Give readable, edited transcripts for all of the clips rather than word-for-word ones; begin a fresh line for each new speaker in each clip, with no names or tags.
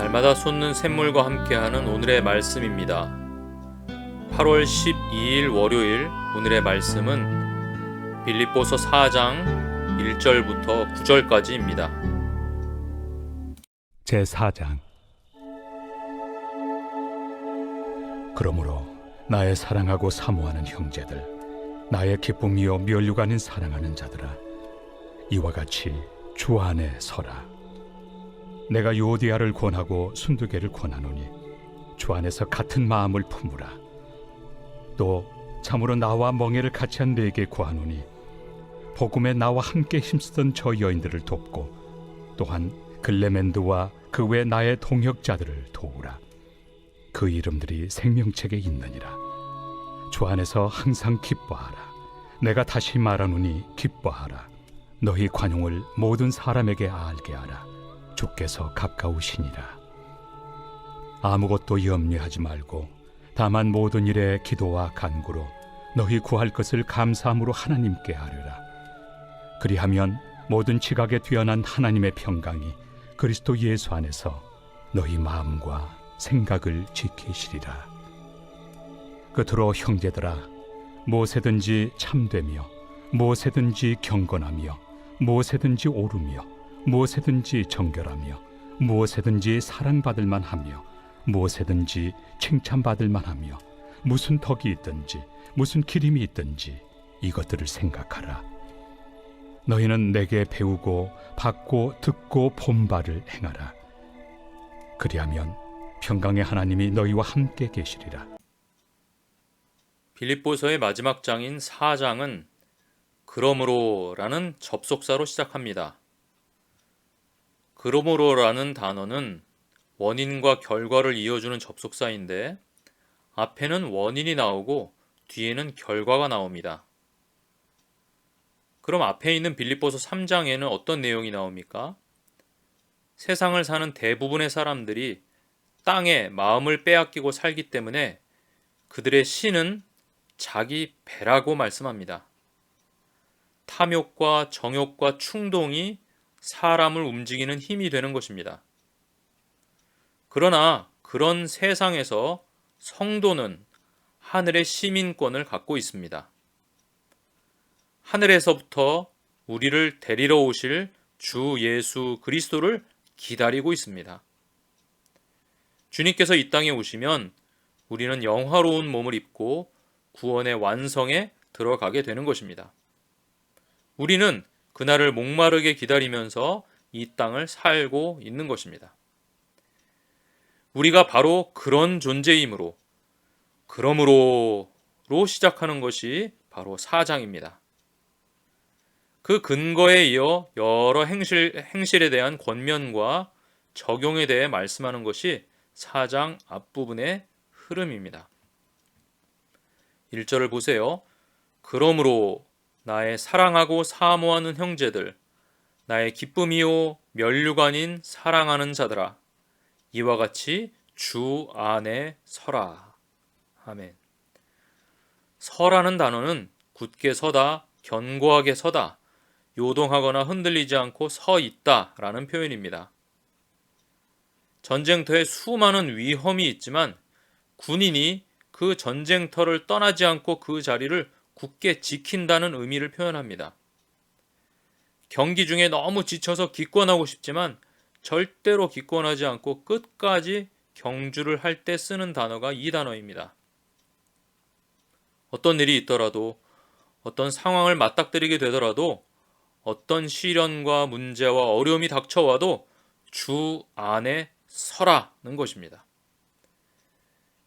날마다 솟는 샘물과 함께하는 오늘의 말씀입니다. 8월 12일 월요일 오늘의 말씀은 빌립보서 4장 1절부터 9절까지입니다.
제4장. 그러므로 나의 사랑하고 사모하는 형제들, 나의 기쁨이요 면류관인 사랑하는 자들아, 이와 같이 주 안에 서라. 내가 요디아를 권하고 순두개를 권하노니 주 안에서 같은 마음을 품으라. 또 참으로 나와 멍에를 같이 한 네게 구하노니 복음에 나와 함께 힘쓰던 저 여인들을 돕고 또한 글레멘드와 그 외 나의 동역자들을 도우라. 그 이름들이 생명책에 있느니라. 주 안에서 항상 기뻐하라. 내가 다시 말하노니 기뻐하라. 너희 관용을 모든 사람에게 알게 하라. 주께서 가까우시니라. 아무것도 염려하지 말고 다만 모든 일에 기도와 간구로 너희 구할 것을 감사함으로 하나님께 아뢰라. 그리하면 모든 지각에 뛰어난 하나님의 평강이 그리스도 예수 안에서 너희 마음과 생각을 지키시리라. 끝으로 형제들아, 무엇에든지 참되며 무엇에든지 경건하며 무엇에든지 옳으며 무엇에든지 정결하며 무엇에든지 사랑받을 만하며 무엇에든지 칭찬받을 만하며 무슨 덕이 있든지 무슨 기림이 있든지 이것들을 생각하라. 너희는 내게 배우고 받고 듣고 본 바를 행하라. 그리하면 평강의 하나님이 너희와 함께 계시리라.
빌립보서의 마지막 장인 4장은 그러므로라는 접속사로 시작합니다. 그러므로라는 단어는 원인과 결과를 이어주는 접속사인데 앞에는 원인이 나오고 뒤에는 결과가 나옵니다. 그럼 앞에 있는 빌립보서 3장에는 어떤 내용이 나옵니까? 세상을 사는 대부분의 사람들이 땅에 마음을 빼앗기고 살기 때문에 그들의 신은 자기 배라고 말씀합니다. 탐욕과 정욕과 충동이 사람을 움직이는 힘이 되는 것입니다. 그러나 그런 세상에서 성도는 하늘의 시민권을 갖고 있습니다. 하늘에서부터 우리를 데리러 오실 주 예수 그리스도를 기다리고 있습니다. 주님께서 이 땅에 오시면 우리는 영화로운 몸을 입고 구원의 완성에 들어가게 되는 것입니다. 우리는 그날을 목마르게 기다리면서 이 땅을 살고 있는 것입니다. 우리가 바로 그런 존재이므로 그러므로로 시작하는 것이 바로 4장입니다. 그 근거에 이어 여러 행실에 대한 권면과 적용에 대해 말씀하는 것이 4장 앞부분의 흐름입니다. 1절을 보세요. 그러므로 나의 사랑하고 사모하는 형제들, 나의 기쁨이요 면류관인 사랑하는 자들아, 이와 같이 주 안에 서라. 아멘. 서라는 단어는 굳게 서다, 견고하게 서다, 요동하거나 흔들리지 않고 서 있다 라는 표현입니다. 전쟁터에 수많은 위험이 있지만 군인이 그 전쟁터를 떠나지 않고 그 자리를 굳게 지킨다는 의미를 표현합니다. 경기 중에 너무 지쳐서 기권하고 싶지만 절대로 기권하지 않고 끝까지 경주를 할 때 쓰는 단어가 이 단어입니다. 어떤 일이 있더라도, 어떤 상황을 맞닥뜨리게 되더라도, 어떤 시련과 문제와 어려움이 닥쳐와도 주 안에 서라는 것입니다.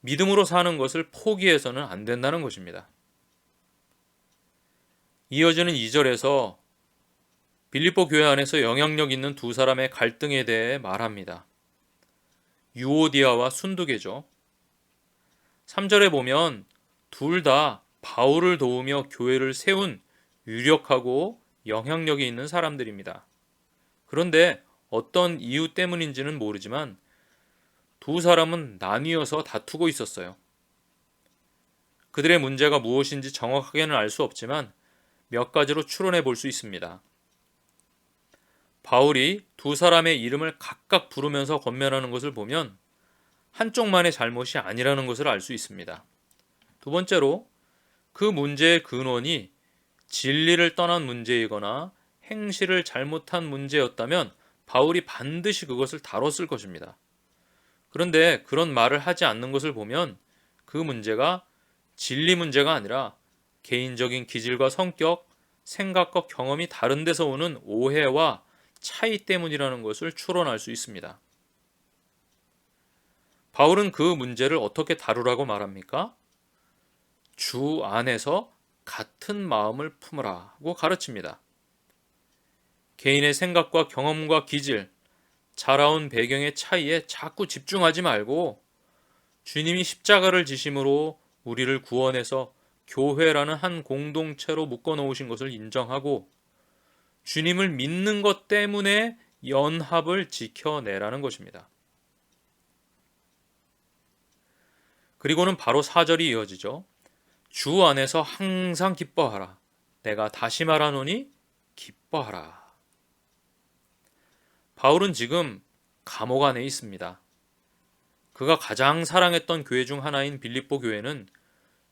믿음으로 사는 것을 포기해서는 안 된다는 것입니다. 이어지는 2절에서 빌립보 교회 안에서 영향력 있는 두 사람의 갈등에 대해 말합니다. 유오디아와 순두개죠. 3절에 보면 둘 다 바울을 도우며 교회를 세운 유력하고 영향력이 있는 사람들입니다. 그런데 어떤 이유 때문인지는 모르지만 두 사람은 나뉘어서 다투고 있었어요. 그들의 문제가 무엇인지 정확하게는 알 수 없지만 몇 가지로 추론해 볼 수 있습니다. 바울이 두 사람의 이름을 각각 부르면서 권면하는 것을 보면 한쪽만의 잘못이 아니라는 것을 알 수 있습니다. 두 번째로 그 문제의 근원이 진리를 떠난 문제이거나 행실을 잘못한 문제였다면 바울이 반드시 그것을 다뤘을 것입니다. 그런데 그런 말을 하지 않는 것을 보면 그 문제가 진리 문제가 아니라 개인적인 기질과 성격, 생각과 경험이 다른 데서 오는 오해와 차이 때문이라는 것을 추론할 수 있습니다. 바울은 그 문제를 어떻게 다루라고 말합니까? 주 안에서 같은 마음을 품으라고 가르칩니다. 개인의 생각과 경험과 기질, 자라온 배경의 차이에 자꾸 집중하지 말고 주님이 십자가를 지심으로 우리를 구원해서 교회라는 한 공동체로 묶어 놓으신 것을 인정하고 주님을 믿는 것 때문에 연합을 지켜내라는 것입니다. 그리고는 바로 4절이 이어지죠. 주 안에서 항상 기뻐하라. 내가 다시 말하노니 기뻐하라. 바울은 지금 감옥 안에 있습니다. 그가 가장 사랑했던 교회 중 하나인 빌립보 교회는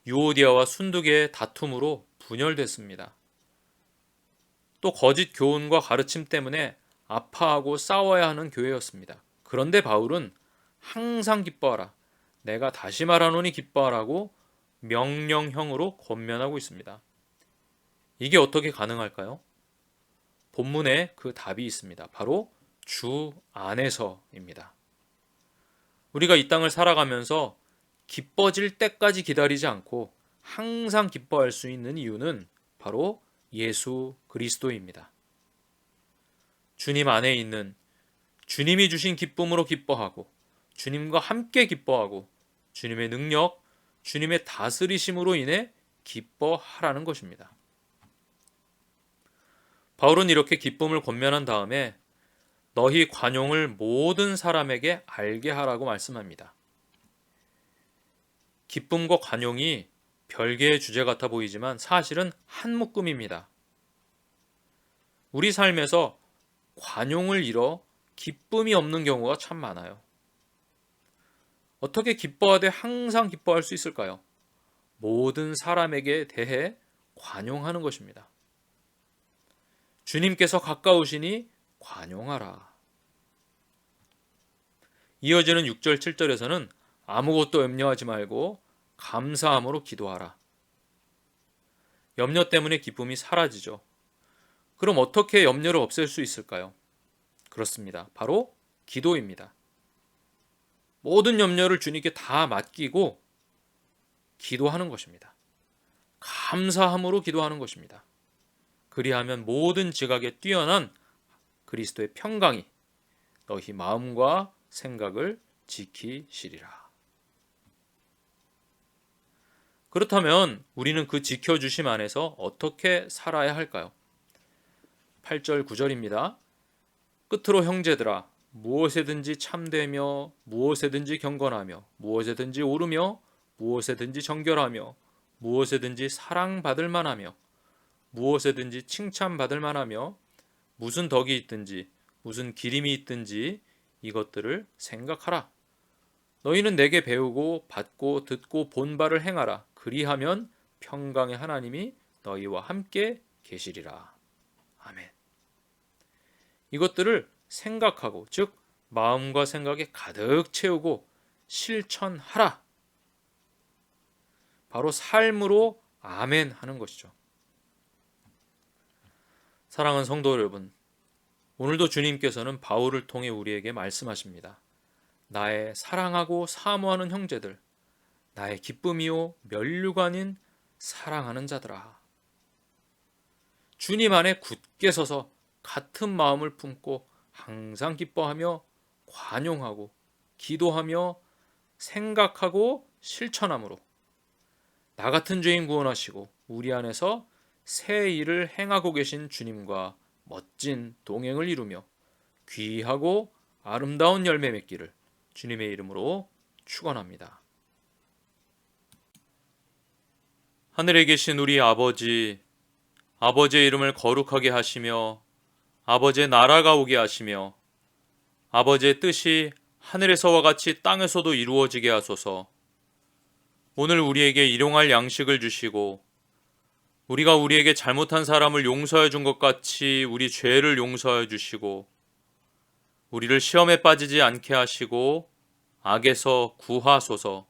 유오디아와 순두계의 다툼으로 분열됐습니다. 또 거짓 교훈과 가르침 때문에 아파하고 싸워야 하는 교회였습니다. 그런데 바울은 항상 기뻐하라. 내가 다시 말하노니 기뻐하라고 명령형으로 권면하고 있습니다. 이게 어떻게 가능할까요? 본문에 그 답이 있습니다. 바로 주 안에서입니다. 우리가 이 땅을 살아가면서 기뻐질 때까지 기다리지 않고 항상 기뻐할 수 있는 이유는 바로 예수 그리스도입니다. 주님 안에 있는 주님이 주신 기쁨으로 기뻐하고 주님과 함께 기뻐하고 주님의 능력, 주님의 다스리심으로 인해 기뻐하라는 것입니다. 바울은 이렇게 기쁨을 권면한 다음에 너희 관용을 모든 사람에게 알게 하라고 말씀합니다. 기쁨과 관용이 별개의 주제 같아 보이지만 사실은 한 묶음입니다. 우리 삶에서 관용을 잃어 기쁨이 없는 경우가 참 많아요. 어떻게 기뻐하되 항상 기뻐할 수 있을까요? 모든 사람에게 대해 관용하는 것입니다. 주님께서 가까우시니 관용하라. 이어지는 6절 7절에서는 아무것도 염려하지 말고 감사함으로 기도하라. 염려 때문에 기쁨이 사라지죠. 그럼 어떻게 염려를 없앨 수 있을까요? 그렇습니다. 바로 기도입니다. 모든 염려를 주님께 다 맡기고 기도하는 것입니다. 감사함으로 기도하는 것입니다. 그리하면 모든 지각에 뛰어난 그리스도의 평강이 너희 마음과 생각을 지키시리라. 그렇다면 우리는 그 지켜주심 안에서 어떻게 살아야 할까요? 8절 9절입니다. 끝으로 형제들아 무엇에든지 참되며 무엇에든지 경건하며 무엇에든지 오르며 무엇에든지 정결하며 무엇에든지 사랑받을 만하며 무엇에든지 칭찬받을 만하며 무슨 덕이 있든지 무슨 기림이 있든지 이것들을 생각하라. 너희는 내게 배우고 받고 듣고 본 바를 행하라. 그리하면 평강의 하나님이 너희와 함께 계시리라. 아멘. 이것들을 생각하고 즉 마음과 생각에 가득 채우고 실천하라. 바로 삶으로 아멘 하는 것이죠. 사랑하는 성도 여러분, 오늘도 주님께서는 바울을 통해 우리에게 말씀하십니다. 나의 사랑하고 사모하는 형제들, 나의 기쁨이요 면류관인 사랑하는 자들아. 주님 안에 굳게 서서 같은 마음을 품고 항상 기뻐하며 관용하고 기도하며 생각하고 실천함으로 나 같은 죄인 구원하시고 우리 안에서 새 일을 행하고 계신 주님과 멋진 동행을 이루며 귀하고 아름다운 열매 맺기를 주님의 이름으로 축원합니다. 하늘에 계신 우리 아버지, 아버지의 이름을 거룩하게 하시며 아버지의 나라가 오게 하시며 아버지의 뜻이 하늘에서와 같이 땅에서도 이루어지게 하소서. 오늘 우리에게 일용할 양식을 주시고 우리가 우리에게 잘못한 사람을 용서해 준 것 같이 우리 죄를 용서해 주시고 우리를 시험에 빠지지 않게 하시고 악에서 구하소서.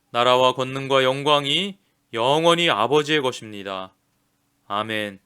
나라와 권능과 영광이 영원히 아버지의 것입니다. 아멘.